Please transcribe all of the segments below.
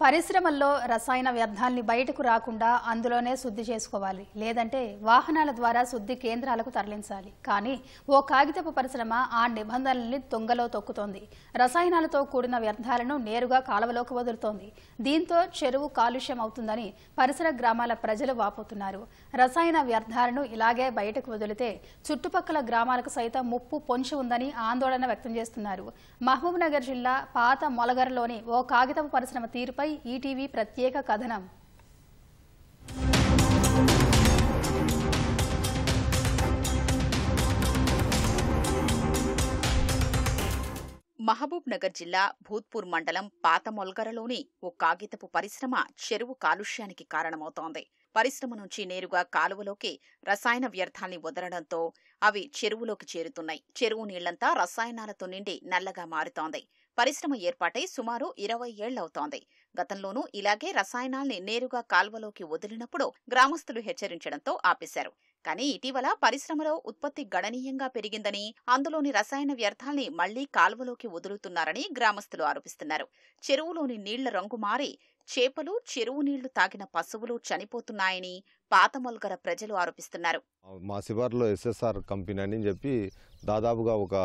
పరిశ్రమల్లో రసాయన వ్యర్థాల్ని బయటకు రాకుండా అందులోనే శుద్ధి చేసుకోవాలి, లేదంటే వాహనాల ద్వారా శుద్ధి కేంద్రాలకు తరలించాలి. కానీ ఓ కాగితపు పరిశ్రమ ఆ నిబంధనల్ని తొంగలో తొక్కుతోంది. రసాయనాలతో కూడిన వ్యర్థాలను నేరుగా కాలువలోకి వదులుతోంది. దీంతో చెరువు కాలుష్యం అవుతుందని పరిసర గ్రామాల ప్రజలు వాపోతున్నారు. రసాయన వ్యర్థాలను ఇలాగే బయటకు వదిలితే చుట్టుపక్కల గ్రామాలకు సైతం ముప్పు పొంచి ఉందని ఆందోళన వ్యక్తం చేస్తున్నారు. మహబూబ్నగర్ జిల్లా పాత మొలగరలోని ఓ కాగితపు పరిశ్రమ తీరుపై ఈటీవీ ప్రత్యేక కథనం. మహబూబ్నగర్ జిల్లా భూత్పూర్ మండలం పాత మొల్గరలోని ఓ కాగితపు పరిశ్రమ చెరువు కాలుష్యానికి కారణమవుతోంది. పరిశ్రమ నుంచి నేరుగా కాలువలోకి రసాయన వ్యర్థాల్ని వదలడంతో అవి చెరువులోకి చేరుతున్నాయి. చెరువు నీళ్లంతా రసాయనాలతో నిండి నల్లగా మారుతోంది. పరిశ్రమ ఏర్పాటై సుమారు 20 ఏళ్లవుతోంది. గతంలోనూ ఇలాగే రసాయనాల్ని నేరుగా కాల్వలోకి వదిలినప్పుడు గ్రామస్తులు హెచ్చరించడంతో ఆపేశారు. కానీ ఇటీవల పరిశ్రమలో ఉత్పత్తి గణనీయంగా పెరిగిందని, అందులోని రసాయన వ్యర్థాల్ని మళ్లీ కాల్వలోకి వదులుతున్నారని గ్రామస్తులు ఆరోపిస్తున్నారు. చెరువులోని నీళ్ల రంగు మారి చేపలు, చెరువు నీళ్లు తాగిన పశువులు చనిపోతున్నాయని పాత మొల్గర ప్రజలు ఆరోపిస్తున్నారు. మా శివార్లో ఎస్ఎస్ఆర్ కంపెనీ అని చెప్పి దాదాపుగా ఒక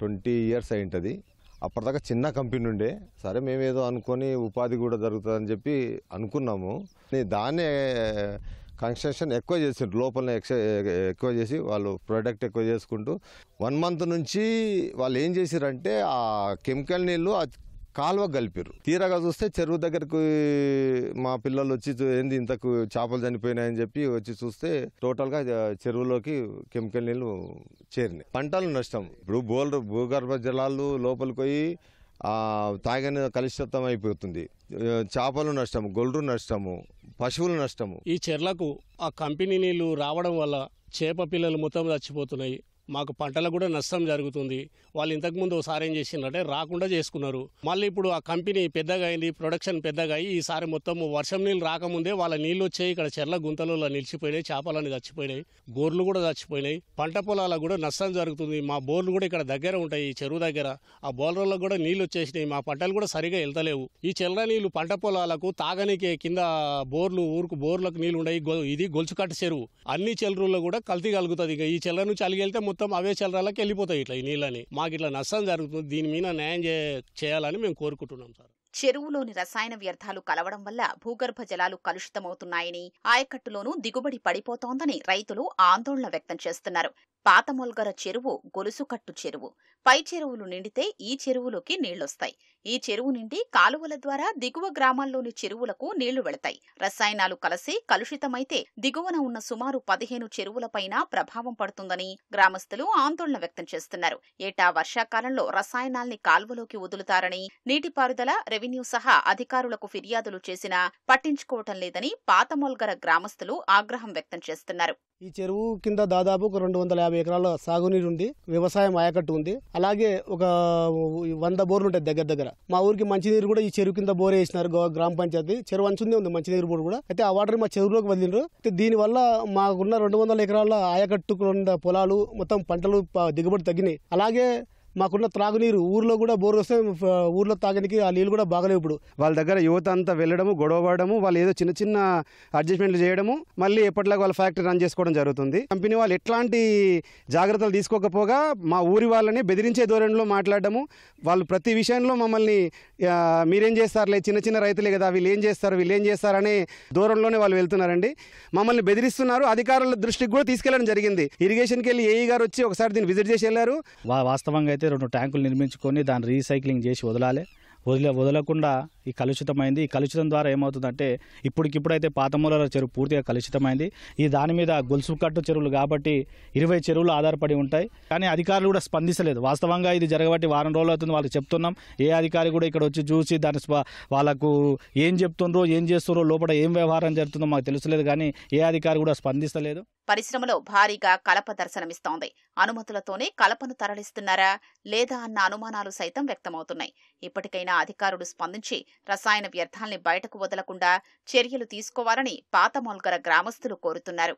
20 ఇయర్స్ అయింటది. అప్పటిదాకా చిన్న కంపెనీ ఉండే, సరే మేమేదో అనుకొని ఉపాధి కూడా జరుగుతుందని చెప్పి అనుకున్నాము. దాన్నే కన్స్ట్రక్షన్ ఎక్కువ చేసిండ్రు, లోపలనే ఎక్కువ చేసి వాళ్ళు ప్రొడక్ట్ ఎక్కువ చేసుకుంటూ 1 మంత్ నుంచి వాళ్ళు ఏం చేసిరంటే ఆ కెమికల్ నీళ్ళు కాలువ కలిపారు. తీరాగా చూస్తే చెరువు దగ్గరకు మా పిల్లలు వచ్చి ఏంది ఇంతకు చేపలు చనిపోయినాయని చెప్పి వచ్చి చూస్తే టోటల్గా చెరువులోకి కెమికల్ నీళ్ళు చేరినాయి. పంటలు నష్టం. ఇప్పుడు భూగర్భ జలాలు లోపలికి పోయి తాగని కలుషితం అయిపోతుంది. చేపలు నష్టము, గొల్లు నష్టము, పశువులు నష్టము. ఈ చెర్లకు ఆ కంపెనీ నీళ్లు రావడం వల్ల చేప పిల్లలు మొత్తం చచ్చిపోతున్నాయి. మాకు పంటలకు కూడా నష్టం జరుగుతుంది. వాళ్ళు ఇంతకుముందు ఒకసారి ఏం చేసిందంటే రాకుండా చేసుకున్నారు. మళ్ళీ ఇప్పుడు ఆ కంపెనీ పెద్దగా అయింది, ప్రొడక్షన్ పెద్దగా అయ్యి ఈసారి మొత్తం వర్షం నీళ్ళు రాకముందే వాళ్ళ నీళ్ళు వచ్చాయి. ఇక్కడ చెర్ల గుంతలలో నిలిచిపోయినాయి, చేపలని చచ్చిపోయినాయి, గోర్లు కూడా చచ్చిపోయినాయి. పంట పొలాలకు కూడా నష్టం జరుగుతుంది. మా బోర్లు కూడా ఇక్కడ దగ్గర ఉంటాయి, ఈ చెరువు దగ్గర. ఆ బోర్లలో కూడా నీళ్లు వచ్చేసినాయి. మా పంటలు కూడా సరిగా వెళ్తలేవు. ఈ చెర్ల నీళ్లు పంట పొలాలకు తాగనికి కింద బోర్లకు నీళ్లు ఉన్నాయి. ఇది గొలుచుకట్టు చెరువు. అన్ని చెరువుల్లో కూడా కల్తీ కలుగుతుంది. ఇక ఈ చెర్ల నుంచి అలిగెళ్తే మొత్తం అవే చెర్లకి వెళ్ళిపోతాయి ఇట్లా ఈ నీళ్ళని. మాకు ఇట్లా నష్టం జరుగుతుంది. దీని మీద న్యాయం చేయాలని మేము కోరుకుంటున్నాం సార్. చెరువులోని రసాయన వ్యర్థాలు కలవడం వల్ల భూగర్భ జలాలు కలుషితమవుతున్నాయని, ఆయకట్టులోనూ దిగుబడి పడిపోతోందని రైతులు ఆందోళన వ్యక్తం చేస్తున్నారు. పాత మొల్గర చెరువు గొలుసుకట్టు చెరువు. పై చెరువులు నిండితే ఈ చెరువులోకి నీళ్లొస్తాయి. ఈ చెరువు నిండి కాలువల ద్వారా దిగువ గ్రామాల్లోని చెరువులకు నీళ్లు వెళతాయి. రసాయనాలు కలిసి కలుషితమైతే దిగువన ఉన్న సుమారు 15 చెరువులపైన ప్రభావం పడుతుందని గ్రామస్తులు ఆందోళన వ్యక్తం చేస్తున్నారు. ఏటా వర్షాకాలంలో రసాయనాల్ని కాల్వలోకి వదులుతారని, నీటిపారుదల, రెవెన్యూ సహా అధికారులకు ఫిర్యాదులు చేసినా పట్టించుకోవటం లేదని పాత మొల్గర గ్రామస్తులు ఆగ్రహం వ్యక్తం చేస్తున్నారు. ఈ చెరువు కింద దాదాపు 250 ఎకరాల సాగునీరు ఉంది, వ్యవసాయం ఆయకట్టు ఉంది. అలాగే ఒక 100 బోర్లు ఉంటాయి దగ్గర. మా ఊరికి మంచినీరు కూడా ఈ చెరువు కింద బోర్ వేసినారు గ్రామ పంచాయతీ. చెరువు అంచుందే ఉంది మంచినీరు బోర్డు కూడా. అయితే ఆ వాటర్ మా చెరువులోకి వదిలినారు. అయితే దీనివల్ల మాకున్న 200 ఎకరాల ఆయకట్టుకున్న పొలాలు మొత్తం పంటలు దిగుబడి తగ్గినాయి. అలాగే మాకున్న త్రాగునీరు ఊర్లో కూడా బోర్ వస్తే ఊర్లో తాగడానికి ఆ నీళ్ళు కూడా బాగలేవు. ఇప్పుడు వాళ్ళ దగ్గర యువత అంతా వెళ్ళడము, గొడవ పడము, వాళ్ళు ఏదో చిన్న అడ్జస్ట్మెంట్లు చేయడము, మళ్ళీ ఎప్పటిలాగా వాళ్ళ ఫ్యాక్టరీ రన్ చేసుకోవడం జరుగుతుంది. కంపెనీ వాళ్ళు ఎట్లాంటి జాగ్రత్తలు తీసుకోకపోగా మా ఊరి వాళ్ళని బెదిరించే ధోరణిలో మాట్లాడడము, వాళ్ళు ప్రతి విషయంలో మమ్మల్ని మీరేం చేస్తారులే, చిన్న రైతులే కదా, వీళ్ళు ఏం చేస్తారు అనే ధోరణిలోనే వాళ్ళు వెళ్తున్నారండి. మమ్మల్ని బెదిరిస్తున్నారు. అధికారుల దృష్టికి కూడా తీసుకెళ్లడం జరిగింది. ఇరిగేషన్కి వెళ్ళి ఏఈ గారు వచ్చి ఒకసారి దీన్ని విజిట్ చేసి వెళ్ళారు. వాస్తవంగా అయితే 2 ట్యాంకులు నిర్మించుకొని దాన్ని రీసైక్లింగ్ చేసి వదలకుండా ఈ కలుషితమైంది. ఈ కలుషితం ద్వారా ఏమవుతుందంటే ఇప్పుడిప్పుడైతే పాత మొల్గర చెరువు పూర్తిగా కలుషితమైంది. ఈ దాని మీద గొలుసుకట్టు చెరువులు కాబట్టి 20 చెరువులు ఆధారపడి ఉంటాయి. కానీ అధికారులు కూడా స్పందించలేదు. వాస్తవంగా ఇది జరగబట్టి వారం రోజులు అవుతుంది. వాళ్ళు చెప్తున్నాం, ఏ అధికారి కూడా ఇక్కడ వచ్చి చూసి దాని వాళ్ళకు ఏం చెప్తుండ్రో, ఏం చేస్తుండ్రో, లోపల ఏం వ్యవహారం జరుగుతుందో మాకు తెలుసలేదు. కానీ ఏ అధికారి కూడా స్పందిస్తలేదు. పరిశ్రమలో భారీగా కలప దర్శనమిస్తోంది. అనుమతులతోనే కలపను తరలిస్తున్నారా లేదా అన్న అనుమానాలు సైతం వ్యక్తమవుతున్నాయి. ఇప్పటికైనా అధికారులు స్పందించి రసాయన వ్యర్థాల్ని బయటకు వదలకుండా చర్యలు తీసుకోవాలని పాత మొల్గర గ్రామస్తులు కోరుతున్నారు.